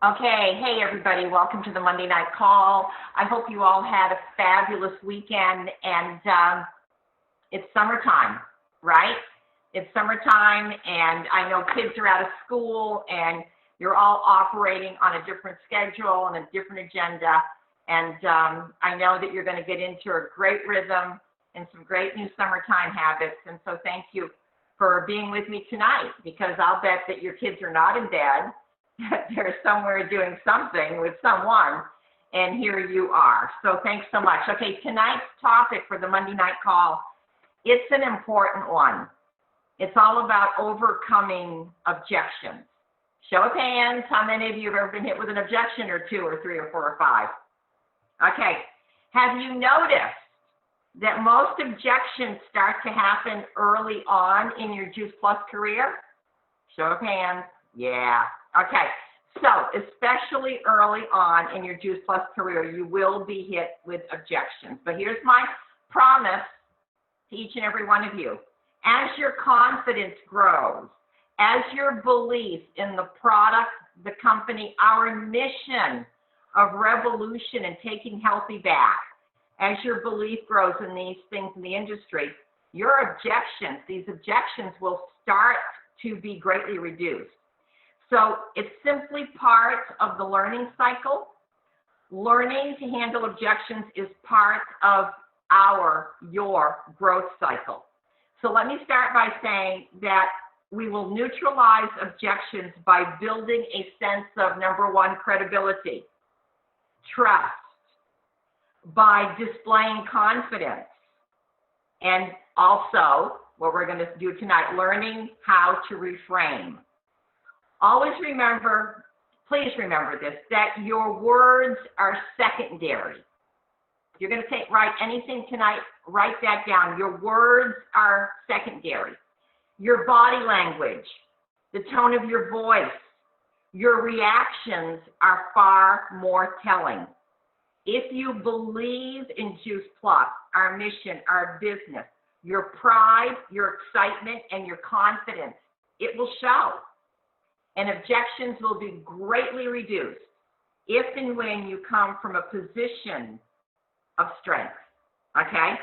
Okay, hey everybody, welcome to the Monday night call. I hope you all had a fabulous weekend, and it's summertime, right? It's summertime, and I know kids are out of school, and you're all operating on a different schedule and a different agenda, and I know that you're going to get into a great rhythm and some great new summertime habits, and so thank you for being with me tonight, because I'll bet that your kids are not in bed. They're somewhere doing something with someone, and here you are. So thanks so much. Okay, tonight's topic for the Monday night call, it's an important one. It's all about overcoming objections. Show of hands, how many of you have ever been hit with an objection or two or three or four or five? Okay, have you noticed that most objections start to happen early on in your Juice Plus career? Show of hands, yeah. Okay, so especially early on in your Juice Plus career, you will be hit with objections. But here's my promise to each and every one of you. As your confidence grows, as your belief in the product, the company, our mission of revolution and taking healthy back, as your belief grows in these things in the industry, your objections, these objections will start to be greatly reduced. So it's simply part of the learning cycle. Learning to handle objections is part of your growth cycle. So let me start by saying that we will neutralize objections by building a sense of, number one, credibility, trust, by displaying confidence, and also, what we're going to do tonight, learning how to reframe. Always remember, please remember this, that your words are secondary. You're going to write anything tonight, write that down. Your words are secondary. Your body language, the tone of your voice, your reactions are far more telling. If you believe in Juice Plus, our mission, our business, your pride, your excitement, and your confidence, it will show. And objections will be greatly reduced if and when you come from a position of strength, okay?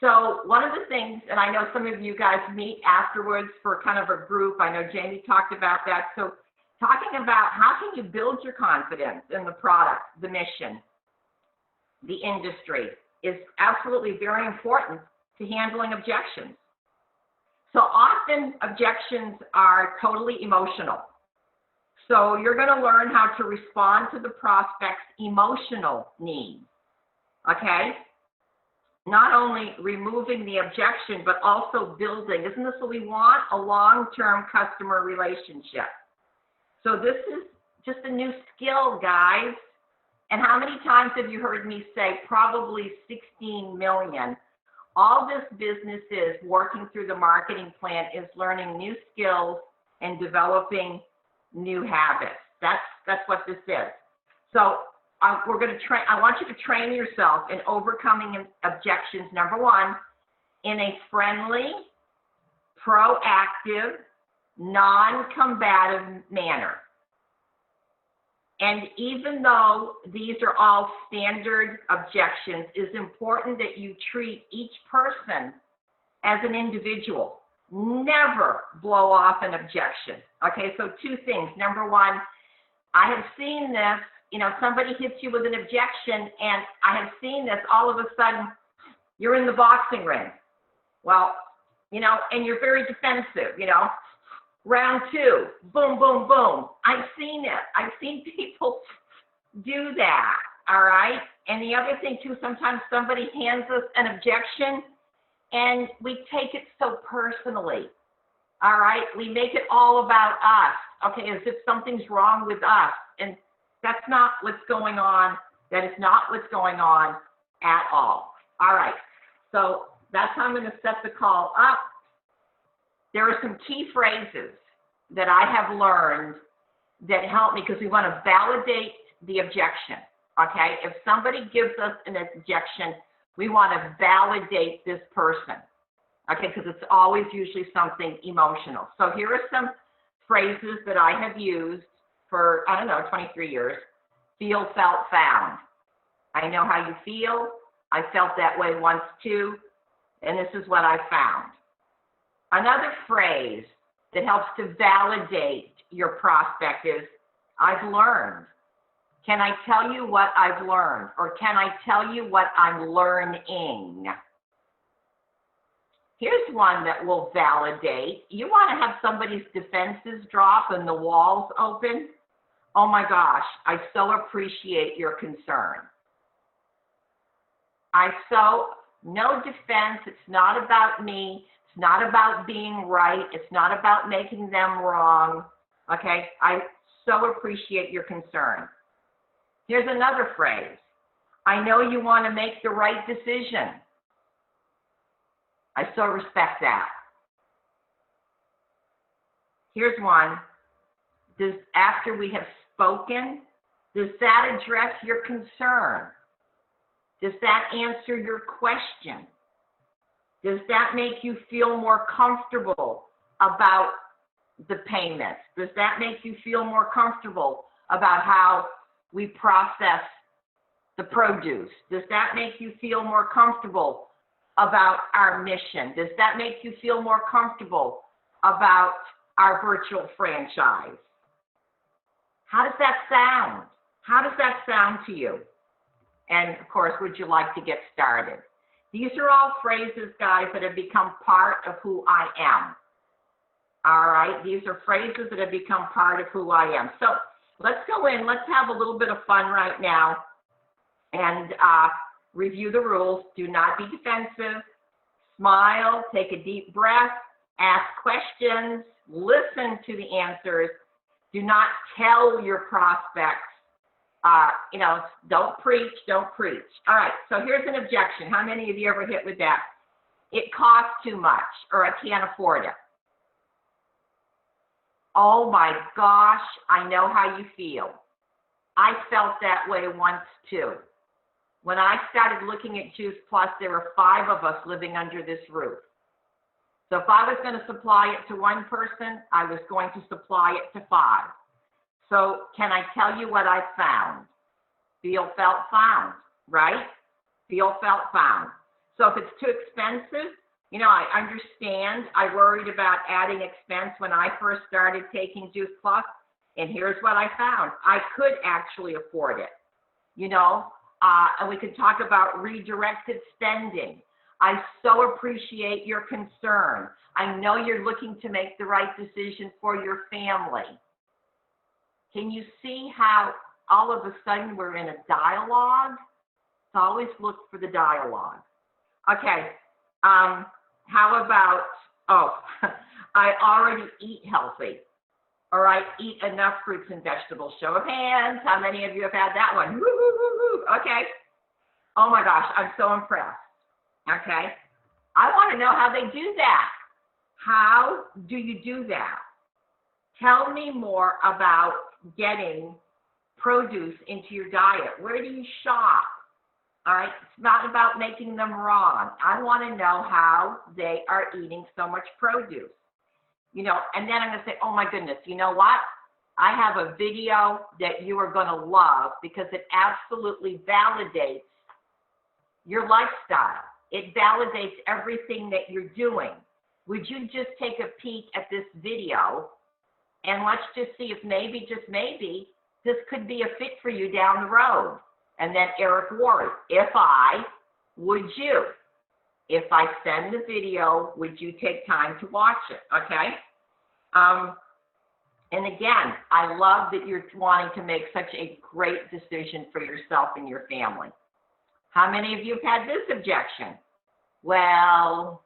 So one of the things, and I know some of you guys meet afterwards for kind of a group. I know Jamie talked about that. So talking about how can you build your confidence in the product, the mission, the industry is absolutely very important to handling objections. So often objections are totally emotional. So you're going to learn how to respond to the prospect's emotional needs, okay? Not only removing the objection, but also building. Isn't this what we want? A long-term customer relationship. So this is just a new skill, guys. And how many times have you heard me say? Probably 16 million. All this business is working through the marketing plan is learning new skills and developing new habits. That's what this is. So we're going to train. I want you to train yourself in overcoming objections. Number one, in a friendly, proactive, non-combative manner. And even though these are all standard objections, it's important that you treat each person as an individual. Never blow off an objection. Okay, so two things. Number one, I have seen this, somebody hits you with an objection, and I have seen this, all of a sudden, you're in the boxing ring. Well, and you're very defensive, Round two, boom, boom, boom. I've seen it. I've seen people do that, all right? And the other thing, too, sometimes somebody hands us an objection, and we take it so personally, all right? We make it all about us, okay, as if something's wrong with us. And that's not what's going on. That is not what's going on at all. All right, so that's how I'm going to set the call up. There are some key phrases that I have learned that help me because we want to validate the objection, okay? If somebody gives us an objection, we want to validate this person, okay? Because it's always usually something emotional. So here are some phrases that I have used for, I don't know, 23 years. Feel, felt, found. I know how you feel. I felt that way once too, and this is what I found. Another phrase that helps to validate your prospect is, I've learned. Can I tell you what I've learned? Or can I tell you what I'm learning? Here's one that will validate. You want to have somebody's defenses drop and the walls open? Oh my gosh, I so appreciate your concern. No defense, it's not about me, it's not about being right, it's not about making them wrong, okay? I so appreciate your concern. Here's another phrase. I know you want to make the right decision. I so respect that. Here's one. After we have spoken, does that address your concern? Does that answer your question? Does that make you feel more comfortable about the payments? Does that make you feel more comfortable about how we process the produce? Does that make you feel more comfortable about our mission? Does that make you feel more comfortable about our virtual franchise? How does that sound? How does that sound to you? And of course, would you like to get started? These are all phrases, guys, that have become part of who I am. All right, these are phrases that have become part of who I am. So let's go in, let's have a little bit of fun right now and review the rules. Do not be defensive, smile, take a deep breath, ask questions, listen to the answers. Do not tell your prospects, don't preach, don't preach. All right, so here's an objection. How many of you ever hit with that? It costs too much, or I can't afford it. Oh my gosh, I know how you feel. I felt that way once too. When I started looking at Juice Plus, there were 5 of us living under this roof. So if I was going to supply it to one person, I was going to supply it to 5. So can I tell you what I found? Feel, felt, found, right? Feel, felt, found. So if it's too expensive, I understand. I worried about adding expense when I first started taking Juice Plus, and here's what I found. I could actually afford it, and we could talk about redirected spending. I so appreciate your concern. I know you're looking to make the right decision for your family. Can you see how all of a sudden we're in a dialogue? So always look for the dialogue. Okay, how about, I already eat healthy. All right, eat enough fruits and vegetables. Show of hands, how many of you have had that one? Woo, woo, woo, woo. Okay. Oh my gosh, I'm so impressed. Okay, I want to know how they do that. How do you do that? Tell me more about getting produce into your diet. Where do you shop? All right, it's not about making them wrong. I want to know how they are eating so much produce. And then I'm going to say, oh my goodness, you know what? I have a video that you are going to love because it absolutely validates your lifestyle. It validates everything that you're doing. Would you just take a peek at this video and let's just see if maybe, just maybe, this could be a fit for you down the road. And then Eric Ward, would you? If I send the video, would you take time to watch it, okay? And again, I love that you're wanting to make such a great decision for yourself and your family. How many of you have had this objection? Well,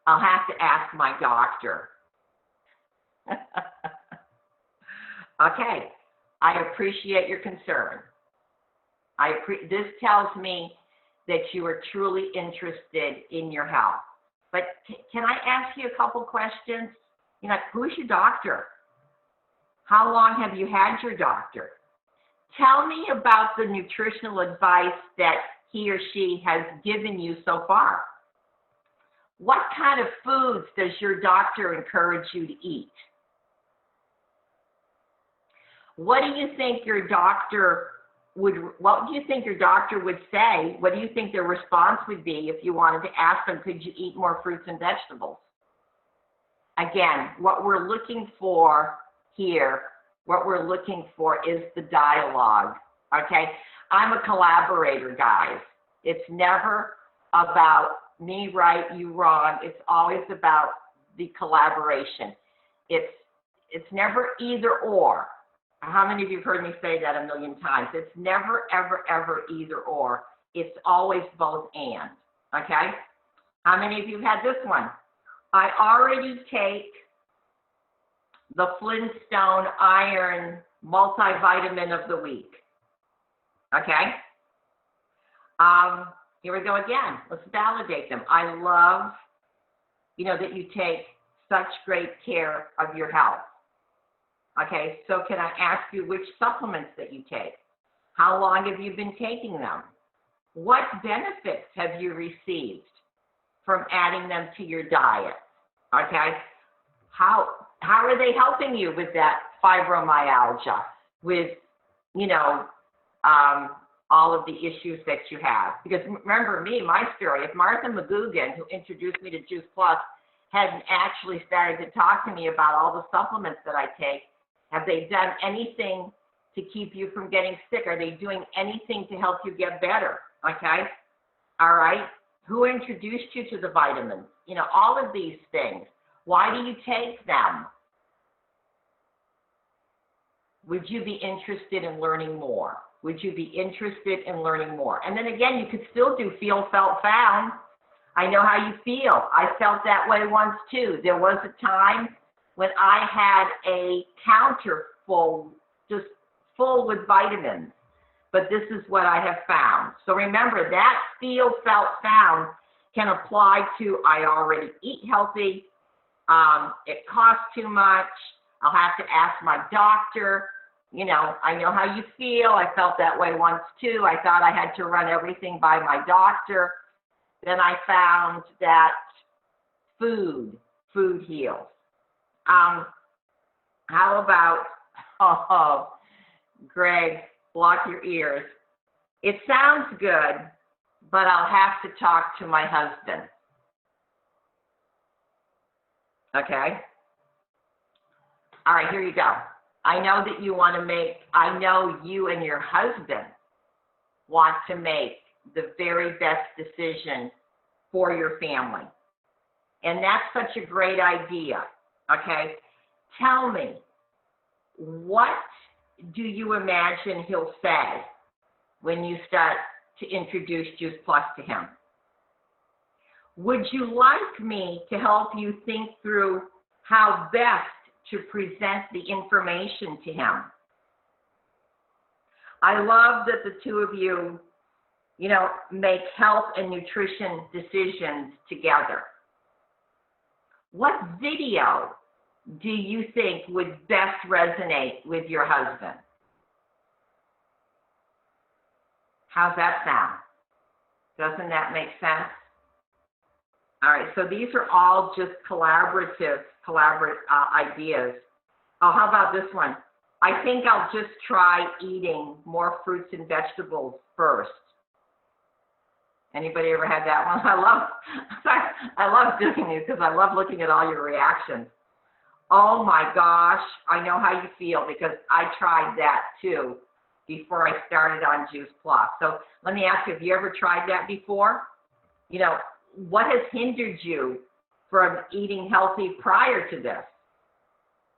I'll have to ask my doctor. Okay, I appreciate your concern. This tells me that you are truly interested in your health. But can I ask you a couple questions? Who's your doctor? How long have you had your doctor? Tell me about the nutritional advice that he or she has given you so far. What kind of foods does your doctor encourage you to eat? What do you think your doctor what do you think your doctor would say? What do you think their response would be if you wanted to ask them, could you eat more fruits and vegetables? Again, what we're looking for here, what we're looking for is the dialogue, okay? I'm a collaborator, guys. It's never about me right, you wrong. It's always about the collaboration. It's never either or. How many of you have heard me say that a million times? It's never, ever, ever either or. It's always both and, okay? How many of you have had this one? I already take the Flintstone Iron multivitamin of the week, okay? Here we go again. Let's validate them. I love, that you take such great care of your health. Okay, so can I ask you which supplements that you take? How long have you been taking them? What benefits have you received from adding them to your diet? Okay, how are they helping you with that fibromyalgia, with, all of the issues that you have? Because remember me, my story, if Martha McGugan, who introduced me to Juice Plus, hadn't actually started to talk to me about all the supplements that I take, have they done anything to keep you from getting sick? Are they doing anything to help you get better? Okay? All right? Who introduced you to the vitamins? All of these things. Why do you take them? Would you be interested in learning more? Would you be interested in learning more? And then again, you could still do feel, felt, found. I know how you feel. I felt that way once too. There was a time when I had a counter full, just full with vitamins. But this is what I have found. So remember, that feel, felt, found can apply to I already eat healthy. It costs too much. I'll have to ask my doctor. I know how you feel. I felt that way once too. I thought I had to run everything by my doctor. Then I found that food heals. How about, Greg, block your ears. It sounds good, but I'll have to talk to my husband. Okay? All right, here you go. I know that you want to I know you and your husband want to make the very best decision for your family. And that's such a great idea, okay? Tell me, what do you imagine he'll say when you start to introduce Juice Plus to him? Would you like me to help you think through how best to present the information to him? I love that the two of you, make health and nutrition decisions together. What video do you think would best resonate with your husband? How's that sound? Doesn't that make sense? All right, so these are all just collaborative ideas. Oh, how about this one? I think I'll just try eating more fruits and vegetables first. Anybody ever had that one? I love doing these because I love looking at all your reactions. Oh my gosh, I know how you feel because I tried that too before I started on Juice Plus. So let me ask you, have you ever tried that before? What has hindered you from eating healthy prior to this?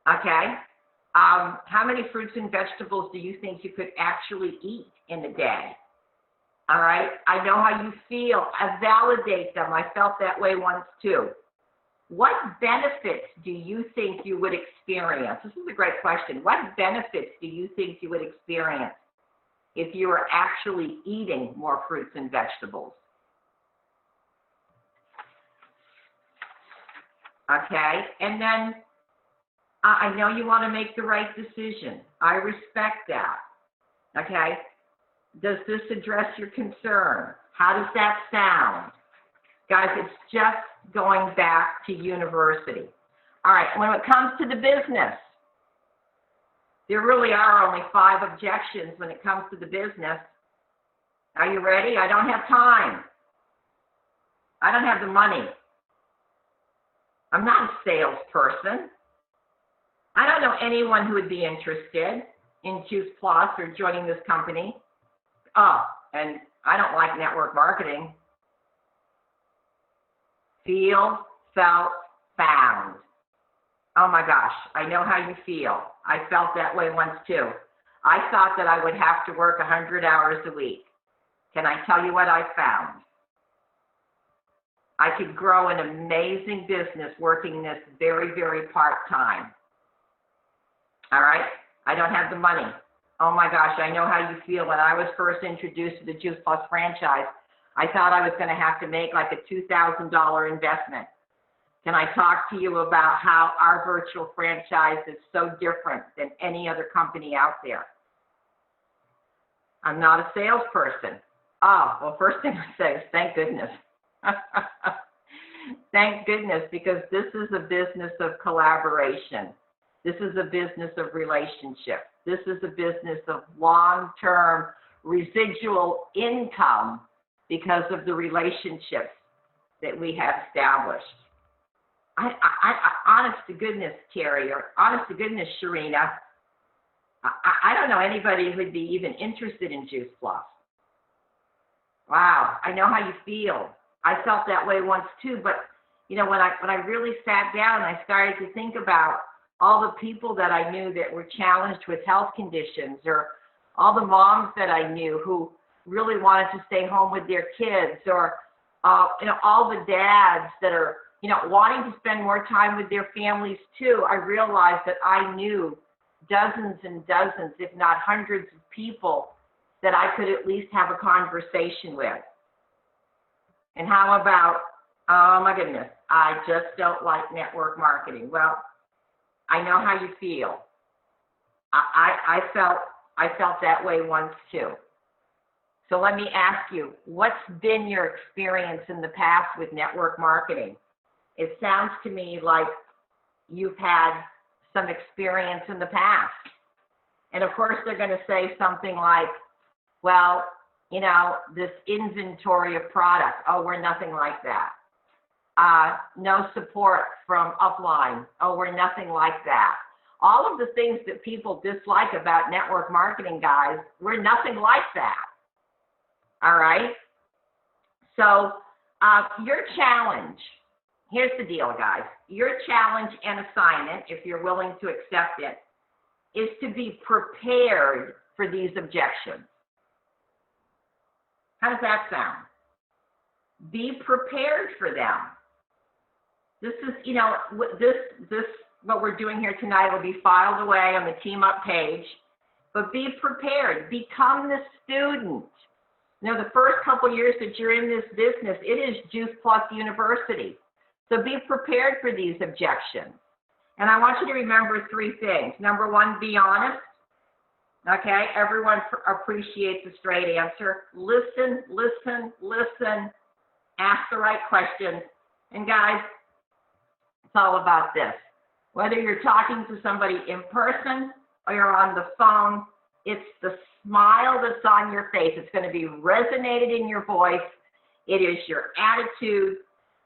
Okay. How many fruits and vegetables do you think you could actually eat in a day? All right. I know how you feel. I validate them. I felt that way once too. What benefits do you think you would experience? This is a great question. What benefits do you think you would experience if you were actually eating more fruits and vegetables? Okay. And then I know you want to make the right decision. I respect that. Okay. Does this address your concern? How does that sound? Guys, it's just going back to university. All right, when it comes to the business, There really are only 5 objections when it comes to the business. Are you ready? I don't have time. I don't have the money. I'm not a salesperson. I don't know anyone who would be interested in Juice Plus or joining this company. Oh, and I don't like network marketing. Feel, felt, found. Oh my gosh, I know how you feel. I felt that way once too. I thought that I would have to work 100 hours a week. Can I tell you what I found? I could grow an amazing business working this very, very part-time. All right? I don't have the money. Oh my gosh, I know how you feel. When I was first introduced to the Juice Plus franchise, I thought I was going to have to make like a $2,000 investment. Can I talk to you about how our virtual franchise is so different than any other company out there? I'm not a salesperson. Oh, well, first thing I say is thank goodness. Thank goodness, because this is a business of collaboration. This is a business of relationship. This is a business of long-term residual income because of the relationships that we have established. Honest to goodness, Terri, or honest to goodness, Sharina, I don't know anybody who'd be even interested in Juice Plus. Wow, I know how you feel. I felt that way once too, but you know, when I really sat down and I started to think about all the people that I knew that were challenged with health conditions, or all the moms that I knew who really wanted to stay home with their kids, or you know, all the dads that are, you know, wanting to spend more time with their families too, I realized that I knew dozens and dozens, if not hundreds of people that I could at least have a conversation with. And how about, oh my goodness, I just don't like network marketing. Well, I know how you feel. I felt that way once too. So let me ask you, what's been your experience in the past with network marketing? It sounds to me like you've had some experience in the past. And of course, they're going to say something like, well, you know, this inventory of product, oh, we're nothing like that. No support from upline, oh, we're nothing like that. All of the things that people dislike about network marketing, guys, we're nothing like that. All right? So your challenge, here's the deal, guys. Your challenge and assignment, if you're willing to accept it, is to be prepared for these objections. How does that sound? Be prepared for them. This is, you know, this what we're doing here tonight will be filed away on the Team Up page, but be prepared. Become the student. You know, the first couple years that you're in this business, it is Juice Plus University. So be prepared for these objections. And I want you to remember 3 things. Number 1, be honest. Okay, everyone appreciates a straight answer. Listen, listen, listen. Ask the right questions. And guys, it's all about this. Whether you're talking to somebody in person or you're on the phone, it's the smile that's on your face. It's going to be resonated in your voice. It is your attitude.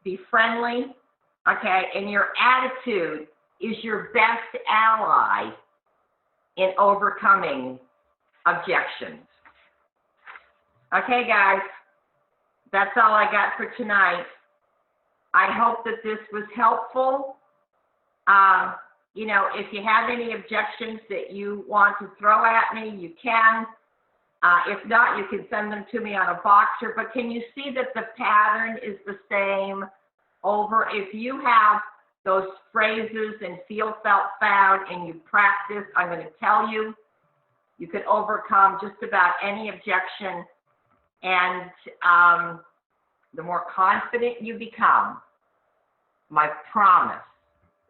Be friendly, okay? And your attitude is your best ally in overcoming objections. Okay, guys, that's all I got for tonight. I hope that this was helpful. You know, if you have any objections that you want to throw at me, you can. If not, you can send them to me on a Boxer. But can you see that the pattern is the same over? If you have those phrases and feel, felt, found, and you practice, I'm going to tell you, you can overcome just about any objection. And the more confident you become, my promise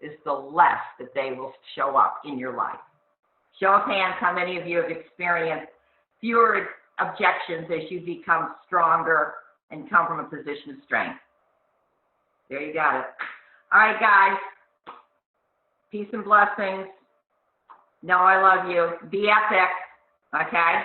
is the less that they will show up in your life. Show of hands how many of you have experienced fewer objections as you become stronger and come from a position of strength. There you got it. All right, guys. Peace and blessings. No, I love you. Be epic, okay?